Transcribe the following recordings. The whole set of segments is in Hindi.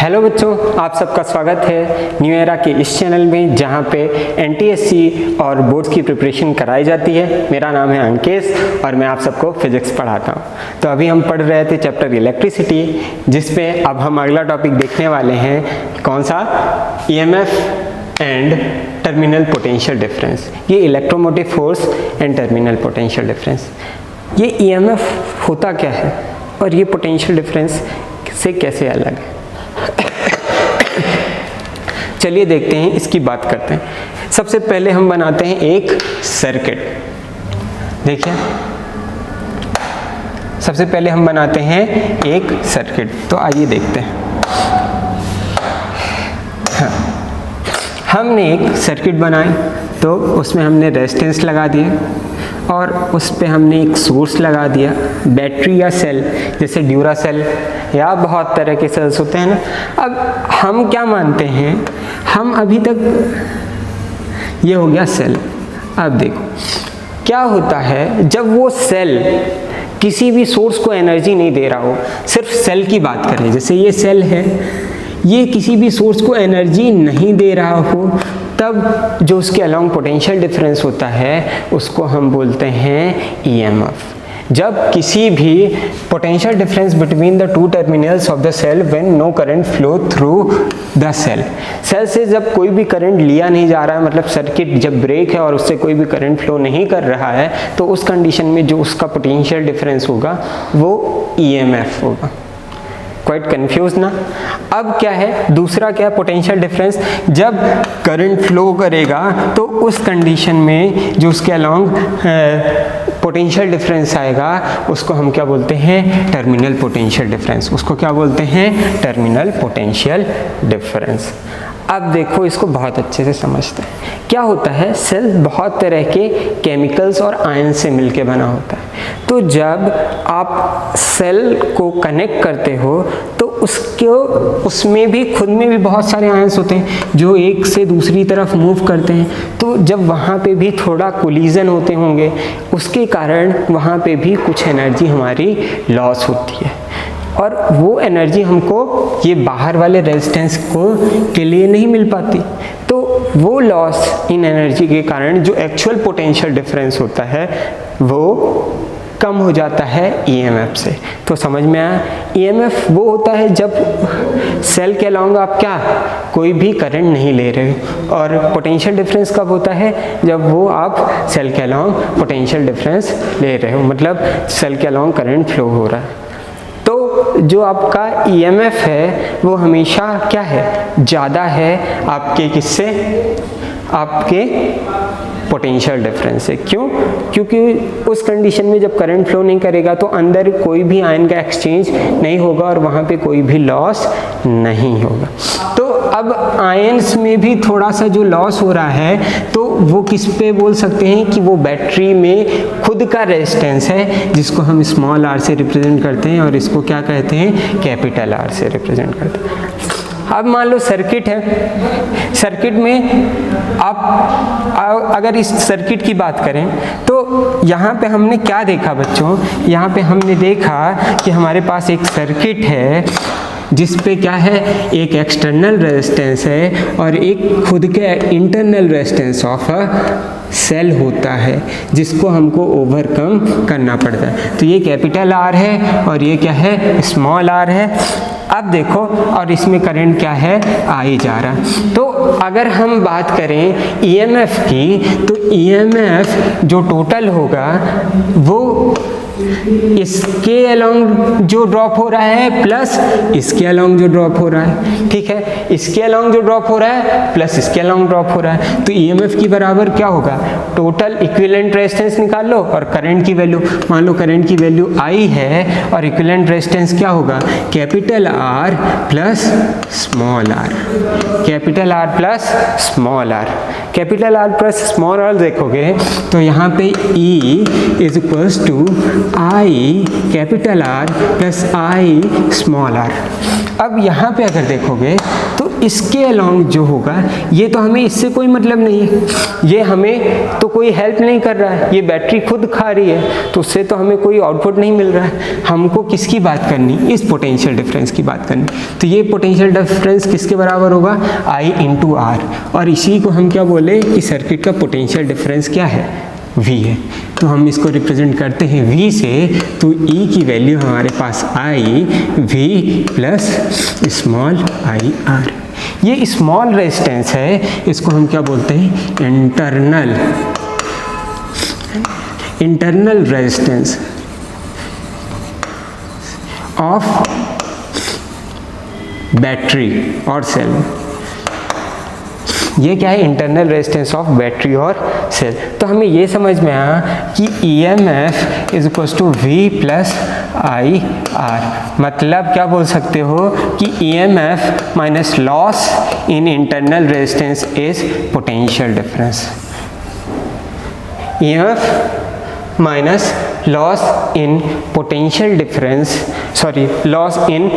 हेलो बच्चों, आप सबका स्वागत है न्यू एरा के इस चैनल में जहां पे एनटीएससी और बोर्ड्स की प्रिपरेशन कराई जाती है। मेरा नाम है अंकेश और मैं आप सबको फिजिक्स पढ़ाता हूं। तो अभी हम पढ़ रहे थे चैप्टर इलेक्ट्रिसिटी, जिसमें अब हम अगला टॉपिक देखने वाले हैं। कौन सा? EMF and terminal potential difference. ये electromotive force and terminal potential difference. ये ईएमएफ होता क्या है और ये पोटेंशियल डिफरेंस से कैसे अलग है, चलिए देखते हैं, इसकी बात करते हैं। सबसे पहले हम बनाते हैं एक सर्किट। देखिए, सबसे पहले हम बनाते हैं एक सर्किट। तो आइए देखते हैं। हाँ, हमने एक सर्किट बनाई, तो उसमें हमने रेजिस्टेंस लगा दिए और उस पे हमने एक सोर्स लगा दिया, बैटरी या सेल, जैसे ड्यूरा सेल या बहुत तरह के सेल्स होते हैं ना। अब हम क्या मानते हैं, हम अभी तक ये हो गया सेल। अब देखो क्या होता है, जब वो सेल किसी भी सोर्स को एनर्जी नहीं दे रहा हो, सिर्फ सेल की बात करें, जैसे ये सेल है, ये किसी भी सोर्स को एनर्जी नहीं दे रहा हो, तब जो उसके अलोंग पोटेंशियल डिफरेंस होता है उसको हम बोलते हैं ईएमएफ। जब किसी भी potential difference between the two terminals of the cell when no current flow through the cell, cell से जब कोई भी करंट लिया नहीं जा रहा है, मतलब सर्किट जब ब्रेक है और उससे कोई भी करंट फ्लो नहीं कर रहा है, तो उस कंडीशन में जो उसका पोटेंशियल डिफरेंस होगा वो ईएमएफ होगा। क्वाइट कंफ्यूज ना? अब क्या है, दूसरा क्या है पोटेंशियल डिफरेंस, जब करंट फ्लो करेगा तो उस कंडीशन में जो उसके अलोंग पोटेंशियल डिफरेंस आएगा उसको हम क्या बोलते हैं? Terminal potential difference. उसको क्या बोलते हैं? Terminal potential difference. अब देखो, इसको बहुत अच्छे से समझते हैं। क्या होता है, सेल बहुत तरह के केमिकल्स और आयन से मिलके बना होता है। तो जब आप सेल को कनेक्ट करते हो तो उसमें भी खुद में भी बहुत सारे आयन्स होते हैं जो एक से दूसरी तरफ मूव करते हैं। तो जब वहाँ पे भी थोड़ा कोलिजन होते होंगे, उसके कारण वहाँ पे भी कुछ एनर्जी हमारी लॉस होती है, और वो एनर्जी हमको ये बाहर वाले रेजिस्टेंस के लिए नहीं मिल पाती। तो वो लॉस इन एनर्जी के कारण जो एक्चुअल पोटेंशियल डिफरेंस होता है वो कम हो जाता है ईएमएफ से। तो समझ में आया? ईएमएफ वो होता है जब सेल के अलोंग आप क्या कोई भी करंट नहीं ले रहे हो, और पोटेंशियल डिफरेंस कब होता है? जब वो आप सेल के अलोंग पोटेंशियल डिफरेंस ले रहे हो, मतलब सेल के अलोंग करंट फ्लो हो रहा है। तो जो आपका ईएमएफ है वो हमेशा क्या है? ज़्यादा है आपके किससे? आपके पोटेंशियल डिफरेंस से। क्यों? क्योंकि उस कंडीशन में जब करंट फ्लो नहीं करेगा तो अंदर कोई भी आयन का एक्सचेंज नहीं होगा और वहाँ पे कोई भी लॉस नहीं होगा। तो अब आयन्स में भी थोड़ा सा जो लॉस हो रहा है, तो वो किस पे बोल सकते हैं कि वो बैटरी में खुद का रेजिस्टेंस है, जिसको हम स्मॉल आर से रिप्रेजेंट करते हैं, और इसको क्या कहते हैं? कैपिटल आर से रिप्रेजेंट करते हैं। अब मान लो सर्किट है, सर्किट में आप अगर इस सर्किट की बात करें तो यहाँ पे हमने क्या देखा बच्चों? यहाँ पे हमने देखा कि हमारे पास एक सर्किट है जिस पे क्या है? एक एक्सटर्नल रेजिस्टेंस है और एक खुद के internal resistance of a cell होता है, जिसको हमको ओवरकम करना पड़ता है। तो ये कैपिटल आर है और ये क्या है? स्मॉल आर है। अब देखो, और इसमें करंट क्या है? आई जा रहा। तो अगर हम बात करें ईएमएफ की, तो ईएमएफ जो टोटल होगा वो इसके अलोंग जो ड्रॉप हो रहा है प्लस इसके अलोंग जो ड्रॉप हो रहा है, ठीक है? इसके अलोंग जो ड्रॉप हो रहा है प्लस इसके अलोंग ड्रॉप हो रहा है। तो ईएमएफ की बराबर क्या होगा? टोटल इक्विवेलेंट रेजिस्टेंस निकाल लो और करंट की वैल्यू, मान लो करंट की वैल्यू आई है और इक्विवेलेंट रेजिस्टेंस क्या होगा? Capital R plus small R. Capital R plus small R. Capital R plus small R देखोगे तो यहाँ पे E is equals to I capital R plus I small R. अब यहाँ पे अगर देखोगे तो इसके अलॉन्ग जो होगा ये तो हमें इससे कोई मतलब नहीं है, ये हमें तो कोई हेल्प नहीं कर रहा है, ये बैटरी खुद खा रही है, तो उससे तो हमें कोई आउटपुट नहीं मिल रहा है। हमको किसकी बात करनी, इस पोटेंशियल डिफरेंस की बात करनी। तो ये पोटेंशियल डिफरेंस किसके बराबर होगा, I इंटू आर, और इसी को हम क्या बोले कि सर्किट का पोटेंशियल डिफरेंस क्या है, V है। तो हम इसको रिप्रेजेंट करते हैं V से, तो E की वैल्यू हमारे पास I V plus small I R. ये स्मॉल रेजिस्टेंस है, इसको हम क्या बोलते हैं, इंटरनल रेजिस्टेंस ऑफ बैटरी और सेल। ये क्या है, इंटरनल रेजिस्टेंस ऑफ बैटरी और सेल। तो हमें ये समझ में आया कि EMF is equal to V plus I R. मतलब क्या बोल सकते हो कि EMF minus loss in internal resistance is potential difference. EMF minus loss in potential difference, sorry loss in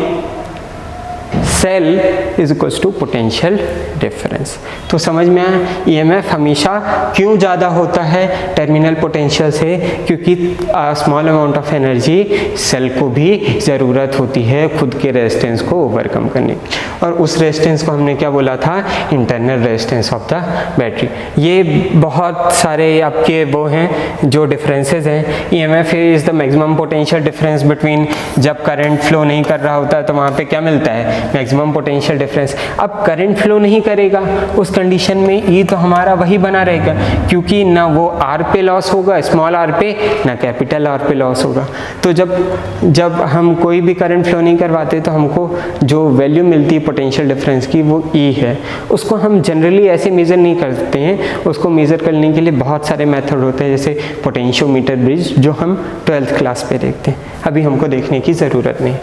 cell is equal to potential difference. तो समझ में आया EMF हमेशा क्यों ज़्यादा होता है टर्मिनल पोटेंशियल से, क्योंकि small amount of energy cell को भी ज़रूरत होती है खुद के रेजिस्टेंस को ओवरकम करने की, और उस रेजिस्टेंस को हमने क्या बोला था, internal resistance of the battery. ये बहुत सारे आपके वो हैं जो डिफरेंसेस हैं। EMF is the maximum potential difference between, जब करंट फ्लो नहीं कर रहा होता तो वहाँ पे क्या मिलता है, मैक्सिमम पोटेंशियल डिफरेंस। अब करंट फ्लो नहीं करेगा उस कंडीशन में E तो हमारा वही बना रहेगा, क्योंकि ना वो R पे लॉस होगा स्मॉल r पे, ना कैपिटल R पे लॉस होगा। तो जब हम कोई भी करंट फ्लो नहीं करवाते तो हमको जो वैल्यू मिलती है पोटेंशियल डिफरेंस की वो E है। उसको हम जनरली ऐसे मेज़र नहीं करते हैं, उसको मेज़र करने के लिए बहुत सारे मेथड होते हैं, जैसे पोटेंशियोमीटर ब्रिज जो हम 12th क्लास पे देखते हैं, अभी हमको देखने की ज़रूरत नहीं।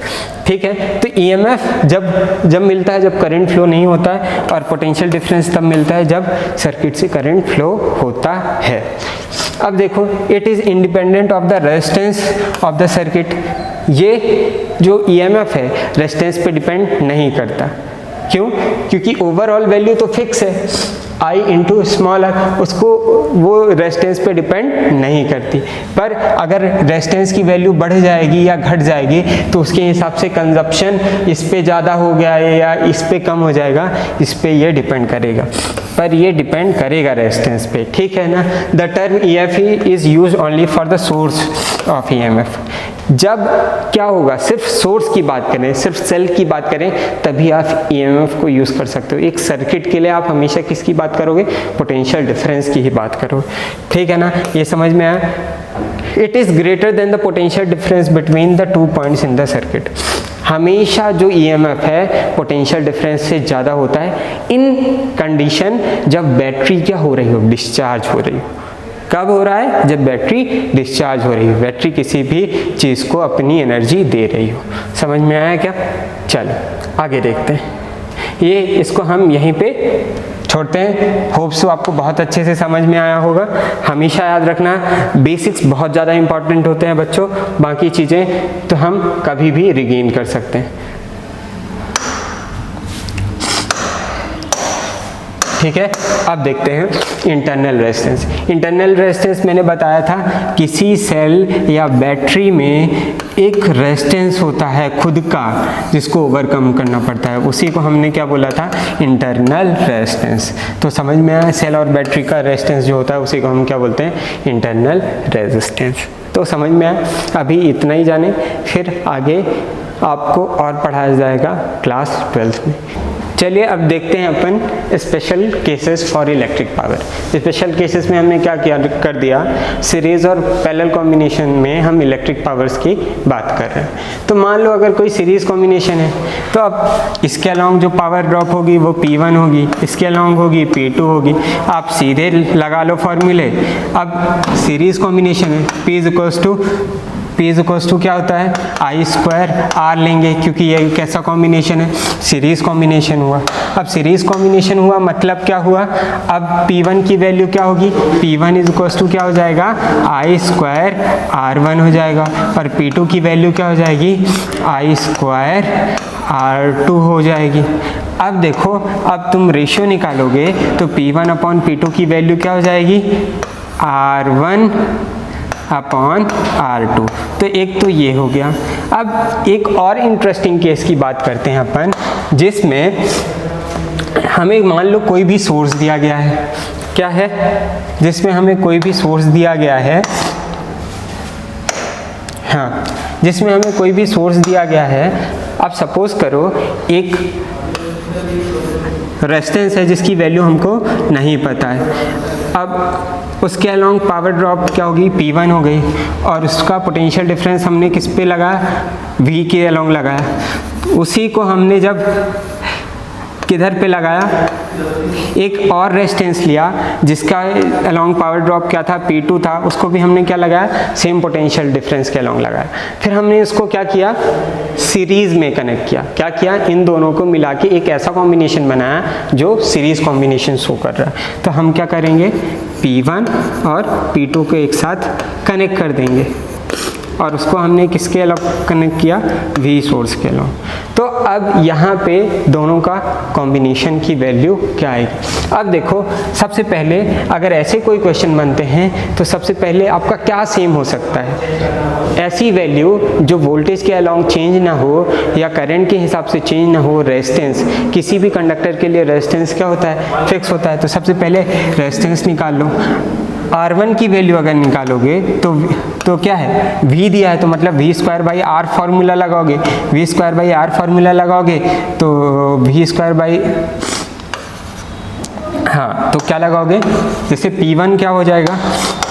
ठीक है, तो EMF जब मिलता है जब करंट फ्लो नहीं होता है, और पोटेंशियल डिफरेंस तब मिलता है जब सर्किट से करंट फ्लो होता है। अब देखो, it is independent of the resistance of the circuit. ये जो EMF है रेजिस्टेंस पे डिपेंड नहीं करता। क्यों? क्योंकि ओवरऑल वैल्यू तो फिक्स है, I इंटू स्मॉल r, उसको वो रेजिस्टेंस पे डिपेंड नहीं करती। पर अगर रेजिस्टेंस की वैल्यू बढ़ जाएगी या घट जाएगी तो उसके हिसाब से कंजप्शन इस पे ज़्यादा हो गया है या इस पे कम हो जाएगा, इस पे ये डिपेंड करेगा, पर ये डिपेंड करेगा रेजिस्टेंस पे। ठीक है ना। The term EFE is use only for the source of EMF। जब क्या होगा, सिर्फ सोर्स की बात करें, सिर्फ सेल की बात करें, तभी आप EMF को यूज़ कर सकते हो। एक सर्किट के लिए आप हमेशा किसकी बात करोगे, पोटेंशियल डिफरेंस की ही बात करोगे। ठीक है ना, ये समझ में आया। It is greater than the potential difference between the 2 points in the circuit. हमेशा जो EMF है पोटेंशियल डिफरेंस से ज़्यादा होता है इन कंडीशन जब बैटरी क्या हो रही हो, डिस्चार्ज हो रही हो। कब हो रहा है, जब बैटरी डिस्चार्ज हो रही हो, बैटरी किसी भी चीज़ को अपनी एनर्जी दे रही हो। समझ में आया क्या? चलो आगे देखते हैं। ये इसको हम यहीं पे छोड़ते हैं। होप्स तो आपको बहुत अच्छे से समझ में आया होगा। हमेशा याद रखना, बेसिक्स बहुत ज़्यादा इंपॉर्टेंट होते हैं बच्चों, बाकी चीज़ें तो हम कभी भी रिगेन कर सकते हैं। ठीक है, अब देखते हैं इंटरनल रेजिस्टेंस। इंटरनल रेजिस्टेंस मैंने बताया था, किसी सेल या बैटरी में एक रेजिस्टेंस होता है खुद का जिसको ओवरकम करना पड़ता है, उसी को हमने क्या बोला था, इंटरनल रेजिस्टेंस। तो समझ में आया, सेल और बैटरी का रेजिस्टेंस जो होता है उसी को हम क्या बोलते हैं, इंटरनल रेजिस्टेंस। तो समझ में आया। अभी इतना ही जाने, फिर आगे आपको और पढ़ाया जाएगा क्लास 12th में। चलिए अब देखते हैं अपन special cases for electric power. Special cases में हमने क्या किया कर दिया, सीरीज और पैरेलल कॉम्बिनेशन में हम इलेक्ट्रिक पावर्स की बात कर रहे हैं। तो मान लो अगर कोई सीरीज कॉम्बिनेशन है तो अब इसके अलॉन्ग जो पावर ड्रॉप होगी वो P1 होगी, इसके अलॉन्ग होगी P2 होगी। आप सीधे लगा लो फॉर्मूले। अब सीरीज कॉम्बिनेशन है, P इज इक्वल्स टू क्या होता है, I²R लेंगे, क्योंकि ये कैसा कॉम्बिनेशन है, सीरीज कॉम्बिनेशन हुआ। अब सीरीज कॉम्बिनेशन हुआ मतलब क्या हुआ, अब P1 की वैल्यू क्या होगी, P1 इज इक्वल्स टू क्या हो जाएगा, I²R1 हो जाएगा, और P2 की वैल्यू क्या हो जाएगी, I²R2 R2 हो जाएगी। अब देखो, अब तुम रेशियो निकालोगे तो P1 अपॉन P2 की वैल्यू क्या हो जाएगी, R1 अपॉन R2। तो एक तो ये हो गया। अब एक और इंटरेस्टिंग केस की बात करते हैं अपन, जिसमें हमें मान लो कोई भी सोर्स दिया गया है, क्या है, जिसमें हमें कोई भी सोर्स दिया गया है, हाँ, जिसमें हमें कोई भी सोर्स दिया गया है। अब सपोज करो एक रेजिस्टेंस है जिसकी वैल्यू हमको नहीं पता है। अब उसके अलोंग पावर ड्रॉप क्या होगी, P1 हो गई, और उसका पोटेंशियल डिफरेंस हमने किस पे लगाया, V के अलोंग लगाया। उसी को हमने जब किधर पे लगाया, एक और रेजिस्टेंस लिया जिसका अलोंग पावर ड्रॉप क्या था, P2 था, उसको भी हमने क्या लगाया, सेम पोटेंशियल डिफरेंस के अलोंग लगाया। फिर हमने इसको क्या किया, सीरीज में कनेक्ट किया। क्या किया, इन दोनों को मिला के एक ऐसा कॉम्बिनेशन बनाया जो सीरीज कॉम्बिनेशन शो कर रहा है। तो हम क्या करेंगे, P1 और P2 को एक साथ कनेक्ट कर देंगे, और उसको हमने किसके अलोंग कनेक्ट किया, V सोर्स के अलोंग। तो अब यहाँ पे दोनों का कॉम्बिनेशन की वैल्यू क्या आएगी। अब देखो, सबसे पहले अगर ऐसे कोई क्वेश्चन बनते हैं तो सबसे पहले आपका क्या सेम हो सकता है, ऐसी वैल्यू जो वोल्टेज के अलोंग चेंज ना हो या करंट के हिसाब से चेंज ना हो। रेजिस्टेंस, किसी भी कंडक्टर के लिए रेजिस्टेंस क्या होता है, फिक्स होता है। तो सबसे पहले रेजिस्टेंस निकाल लो। R1 की वैल्यू अगर निकालोगे तो क्या है, V दिया है, तो मतलब V²/R फार्मूला लगाओगे। V²/R फार्मूला लगाओगे तो V², हाँ, तो क्या लगाओगे, जैसे P1 क्या हो जाएगा,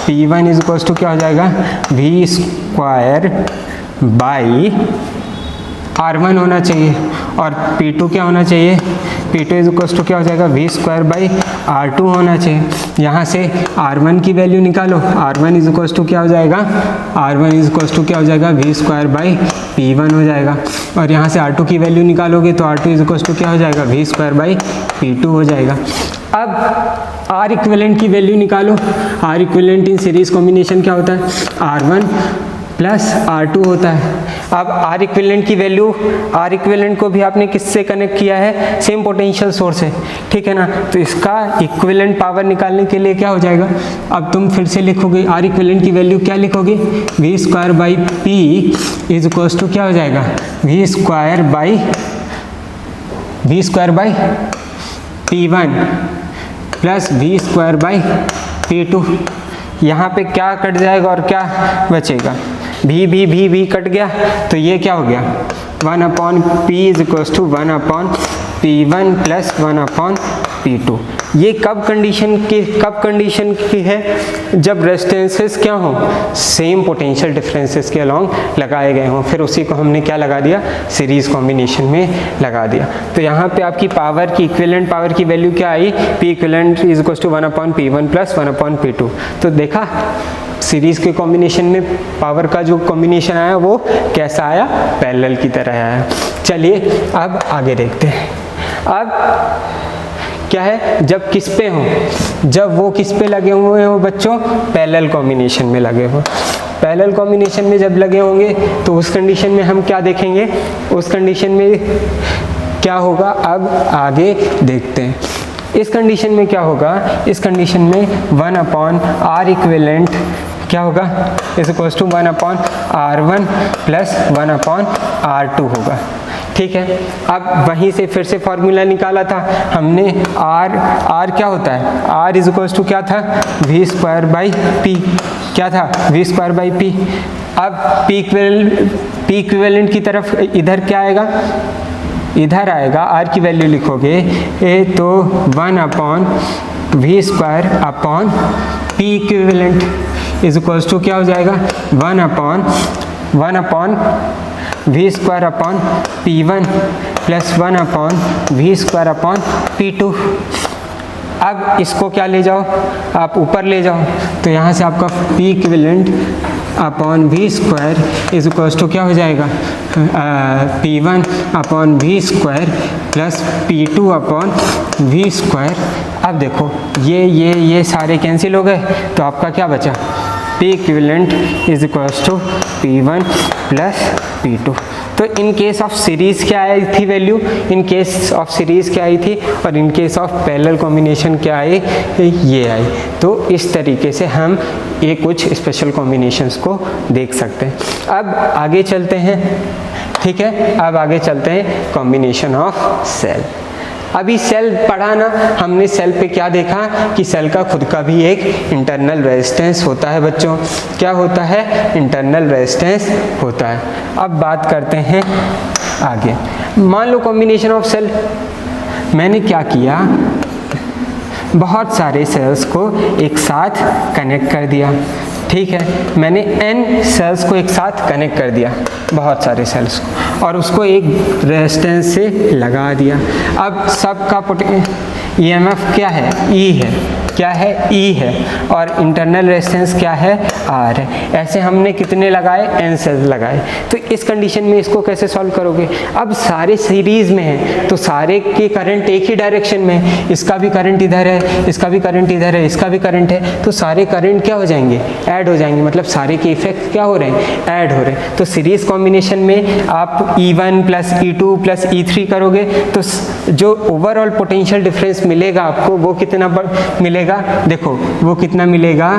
P1 इज इक्वल्स टू क्या हो जाएगा, V²/R1 होना चाहिए, और P2 क्या होना चाहिए, P2 इज इक्वल्स टू क्या हो जाएगा, V²/R2 होना चाहिए। यहाँ से R1 की वैल्यू निकालो, R1 इज इक्वल्स टू क्या हो जाएगा, R1 इज इक्वल्स टू क्या हो जाएगा, V²/P1 हो जाएगा। और यहाँ से R2 की वैल्यू निकालोगे तो R2 इज इक्वल्स टू क्या हो जाएगा, V²/P2 हो जाएगा। अब R इक्विवेलेंट की वैल्यू निकालो। R equivalent in series combination क्या होता है, R1 प्लस R2 होता है। अब R इक्विवेलेंट की वैल्यू, R इक्विवेलेंट को भी आपने किससे कनेक्ट किया है, सेम पोटेंशियल सोर्स है, ठीक है ना। तो इसका इक्विवेलेंट पावर निकालने के लिए क्या हो जाएगा, अब तुम फिर से लिखोगे R इक्विवेलेंट की वैल्यू क्या लिखोगे, V²/P इज इक्वल्स टू क्या हो जाएगा, V²/P1 प्लस V²/P2। यहाँ पे क्या कट जाएगा और क्या बचेगा, भी कट गया, तो ये क्या हो गया, 1/P is equals to 1/P1 plus 1/P2। ये कब कंडीशन की है, जब रेजिस्टेंसेस क्या हो, सेम पोटेंशियल डिफरेंसेस के अलोंग लगाए गए हों। फिर उसी को हमने क्या लगा दिया, सीरीज कॉम्बिनेशन में लगा दिया। तो यहाँ पे आपकी पावर की इक्विवेलेंट पावर की वैल्यू क्या आई, P equivalent is equals to 1/P1 plus 1/P2। तो देखा, सीरीज के कॉम्बिनेशन में पावर का जो कॉम्बिनेशन आया वो कैसा आया, पैरेलल की तरह आया। चलिए अब आगे देखते हैं। अब क्या है, जब किस पे हो, जब वो किस पे लगे हुए हो बच्चों, पैरेलल कॉम्बिनेशन में लगे हो। पैरेलल कॉम्बिनेशन में जब लगे होंगे तो उस कंडीशन में हम क्या देखेंगे, उस कंडीशन में क्या होगा, अब आगे देखते हैं। इस कंडीशन में क्या होगा, इस कंडीशन में 1/R इक्विवेलेंट क्या होगा, is equals to 1/R1 plus 1/R2 होगा, ठीक है। अब वहीं से फिर से फॉर्मूला निकाला था हमने, R क्या होता है, R इज इक्वल्स टू क्या था, V²/P, क्या था, V²/P। अब P इक्विवेलेंट की तरफ इधर क्या आएगा, इधर आएगा, R की वैल्यू लिखोगे तो 1/V²/P equivalent is equals to क्या हो जाएगा, 1/V²/P1 प्लस 1/V²/P2। अब इसको क्या ले जाओ, आप ऊपर ले जाओ, तो यहाँ से आपका P equivalent upon V² is equals to क्या हो जाएगा, P1/V² प्लस P2/V²। अब देखो ये सारे कैंसिल हो गए, तो आपका क्या बचा, P equivalent is equals to P1 plus P2। तो इन केस ऑफ सीरीज़ क्या आई थी वैल्यू, इन केस ऑफ सीरीज़ क्या आई थी, और in case of parallel combination क्या आई, ये आई। तो इस तरीके से हम ये कुछ स्पेशल कॉम्बिनेशंस को देख सकते हैं। अब आगे चलते हैं, ठीक है, अब आगे चलते हैं कॉम्बिनेशन ऑफ सेल। अभी सेल पढ़ा ना हमने, सेल पे क्या देखा कि सेल का खुद का भी एक इंटरनल रेजिस्टेंस होता है बच्चों, क्या होता है, इंटरनल रेजिस्टेंस होता है। अब बात करते हैं आगे। मान लो कॉम्बिनेशन ऑफ सेल, मैंने क्या किया, बहुत सारे सेल्स को एक साथ कनेक्ट कर दिया, ठीक है, मैंने n सेल्स को एक साथ कनेक्ट कर दिया, बहुत सारे सेल्स को, और उसको एक रेजिस्टेंस से लगा दिया। अब सबका EMF क्या है, E है, क्या है, E है, और इंटरनल रेजिस्टेंस क्या है, R है। ऐसे हमने कितने लगाए, n सेल्स लगाए। तो इस कंडीशन में इसको कैसे सॉल्व करोगे, अब सारे सीरीज में हैं तो सारे के करंट एक ही डायरेक्शन में है, इसका भी करंट इधर है, इसका भी करंट इधर है, इसका भी करंट है, तो सारे करंट क्या हो जाएंगे, ऐड हो जाएंगे, मतलब सारे के इफेक्ट क्या हो रहे हैं, ऐड हो रहे हैं। तो सीरीज कॉम्बिनेशन में आप E1 plus E2 plus E3 करोगे तो जो ओवरऑल पोटेंशियल डिफरेंस मिलेगा आपको वो कितना मिलेगा, देखो वो कितना मिलेगा,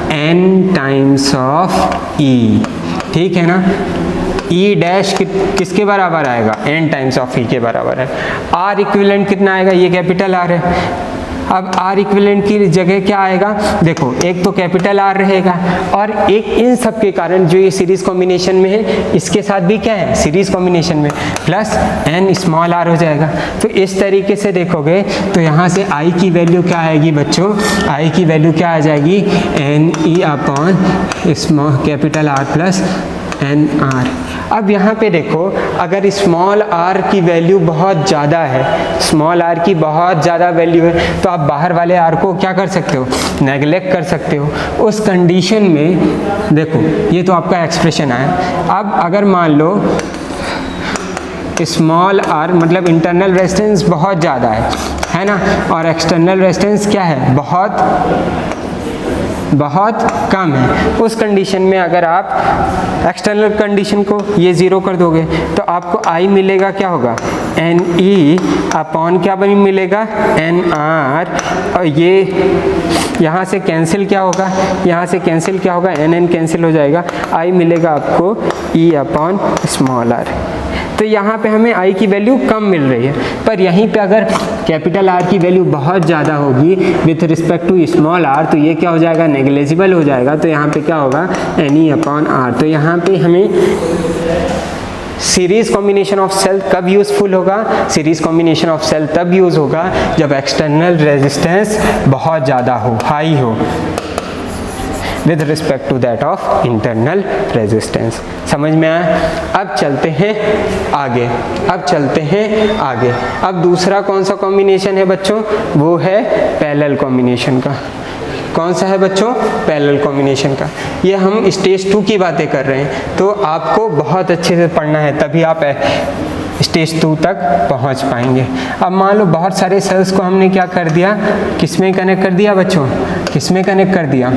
n टाइम्स ऑफ E, ठीक है ना। E डैश किसके बराबर आएगा, n टाइम्स ऑफ E के बराबर है। R इक्विवेलेंट कितना आएगा, ये कैपिटल R है। अब R इक्विवेलेंट की जगह क्या आएगा, देखो एक तो कैपिटल R रहेगा, और एक इन सब के कारण जो ये सीरीज कॉम्बिनेशन में है इसके साथ भी क्या है, सीरीज कॉम्बिनेशन में प्लस n स्मॉल r हो जाएगा। तो इस तरीके से देखोगे तो यहाँ से I की वैल्यू क्या आएगी बच्चों, I की वैल्यू क्या आ जाएगी, NE upon small capital R plus NR। अब यहाँ पे देखो अगर स्मॉल r की वैल्यू बहुत ज़्यादा है, स्मॉल r की बहुत ज़्यादा वैल्यू है, तो आप बाहर वाले r को क्या कर सकते हो, नेगलेक्ट कर सकते हो। उस कंडीशन में देखो ये तो आपका एक्सप्रेशन आया। अब अगर मान लो स्मॉल r मतलब इंटरनल रेजिस्टेंस बहुत ज़्यादा है ना, और एक्सटर्नल रेजिस्टेंस क्या है, बहुत कम है, उस कंडीशन में अगर आप एक्सटर्नल कंडीशन को ये ज़ीरो कर दोगे तो आपको I मिलेगा, क्या होगा, NE अपॉन क्या बनी मिलेगा, NR, और ये यहाँ से कैंसिल क्या होगा, यहाँ से कैंसिल क्या होगा, NN कैंसिल हो जाएगा, I मिलेगा आपको E अपॉन स्मॉल r। तो यहाँ पे हमें I की वैल्यू कम मिल रही है, पर यहीं पे अगर कैपिटल R की वैल्यू बहुत ज़्यादा होगी with respect to small r तो ये क्या हो जाएगा, नेग्लिजिबल हो जाएगा। तो यहाँ पे क्या होगा, NE अपॉन R। तो यहाँ पे हमें सीरीज कॉम्बिनेशन ऑफ सेल कब यूज़फुल होगा, सीरीज कॉम्बिनेशन ऑफ सेल तब यूज़ होगा जब एक्सटर्नल रेजिस्टेंस बहुत ज़्यादा हो, हाई हो with respect to that of internal resistance. समझ में आया। अब चलते हैं आगे, अब दूसरा कौन सा कॉम्बिनेशन है बच्चों, वो है पैरेलल कॉम्बिनेशन का। कौन सा है बच्चों, पैरेलल कॉम्बिनेशन का। ये हम स्टेज 2 की बातें कर रहे हैं, तो आपको बहुत अच्छे से पढ़ना है तभी आप स्टेज 2 तक पहुंच पाएंगे। अब मान लो बहुत सारे सेल्स को हमने क्या कर दिया, किस में कनेक्ट कर दिया बच्चों, किस में कनेक्ट कर दिया,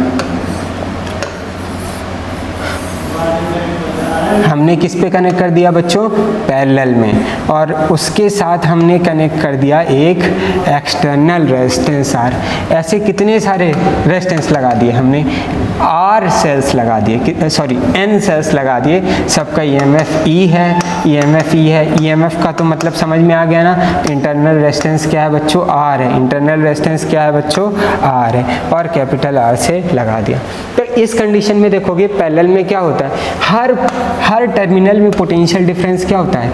हमने किस पे कनेक्ट कर दिया बच्चों, पैरेलल में, और उसके साथ हमने कनेक्ट कर दिया एक एक्सटर्नल रेजिस्टेंस R। ऐसे कितने सारे रेजिस्टेंस लगा दिए हमने, R सेल्स लगा दिए, सॉरी N सेल्स लगा दिए, सबका EMF E है, EMF E है। EMF का तो मतलब समझ में आ गया ना, इंटरनल रेजिस्टेंस क्या है बच्चों, R है, इंटरनल रेजिस्टेंस क्या है बच्चों, R है, और कैपिटल R से लगा दिया। तो इस कंडीशन में देखोगे पैरेलल में क्या होता है, हर टर्मिनल में पोटेंशियल डिफरेंस क्या होता है,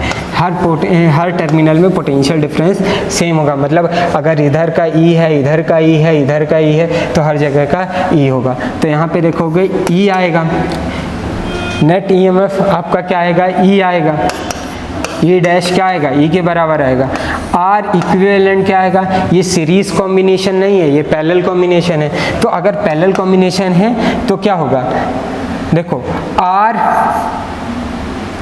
हर टर्मिनल में पोटेंशियल डिफरेंस सेम होगा। मतलब अगर इधर का E है, इधर का E है, इधर का E है, तो हर जगह का E होगा। तो यहाँ पे देखोगे E आएगा, नेट EMF आपका क्या आएगा, E आएगा, E डैश क्या आएगा, E के बराबर आएगा। R इक्विवेलेंट क्या आएगा, ये सीरीज कॉम्बिनेशन नहीं है, ये पैरेलल कॉम्बिनेशन है। तो अगर पैरेलल कॉम्बिनेशन है तो क्या होगा, देखो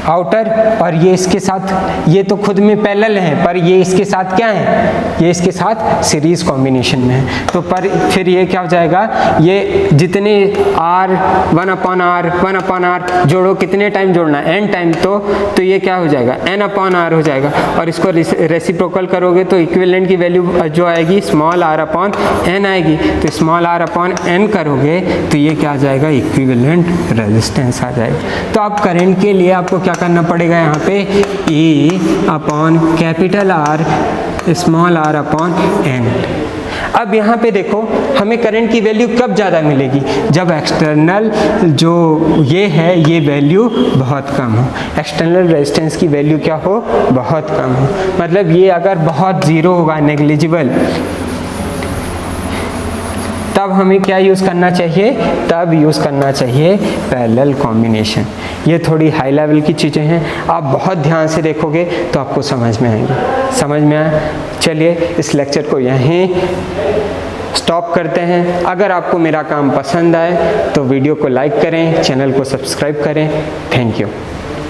आउटर, और ये इसके साथ, ये तो खुद में पैरेलल है पर ये इसके साथ क्या है, ये इसके साथ सीरीज कॉम्बिनेशन में है। तो पर फिर ये क्या हो जाएगा, ये जितने r 1/r जोड़ो, कितने टाइम जोड़ना, n टाइम, तो ये क्या हो जाएगा, n/r हो जाएगा। और इसको रेसिप्रोकल करोगे तो इक्विवेलेंट की वैल्यू जो आएगी स्मॉल r/n आएगी। तो स्मॉल r/n करोगे तो ये क्या आ जाएगा, इक्विवेलेंट रेजिस्टेंस आ जाएगा। तो अब करंट के लिए आपको क्या करना पड़ेगा, यहाँ पे E/R स्मॉल r/n। अब यहाँ पे देखो हमें करंट की वैल्यू कब ज़्यादा मिलेगी, जब एक्सटर्नल जो ये है ये वैल्यू बहुत कम हो, एक्सटर्नल रेजिस्टेंस की वैल्यू क्या हो, बहुत कम हो। मतलब ये अगर बहुत ज़ीरो होगा, नेग्लिजिबल, तब हमें क्या यूज़ करना चाहिए, तब यूज़ करना चाहिए पैरेलल कॉम्बिनेशन। ये थोड़ी हाई लेवल की चीज़ें हैं, आप बहुत ध्यान से देखोगे तो आपको समझ में आएंगे। समझ में आया? चलिए इस लेक्चर को यहीं स्टॉप करते हैं। अगर आपको मेरा काम पसंद आए तो वीडियो को लाइक करें, चैनल को सब्सक्राइब करें। Thank you.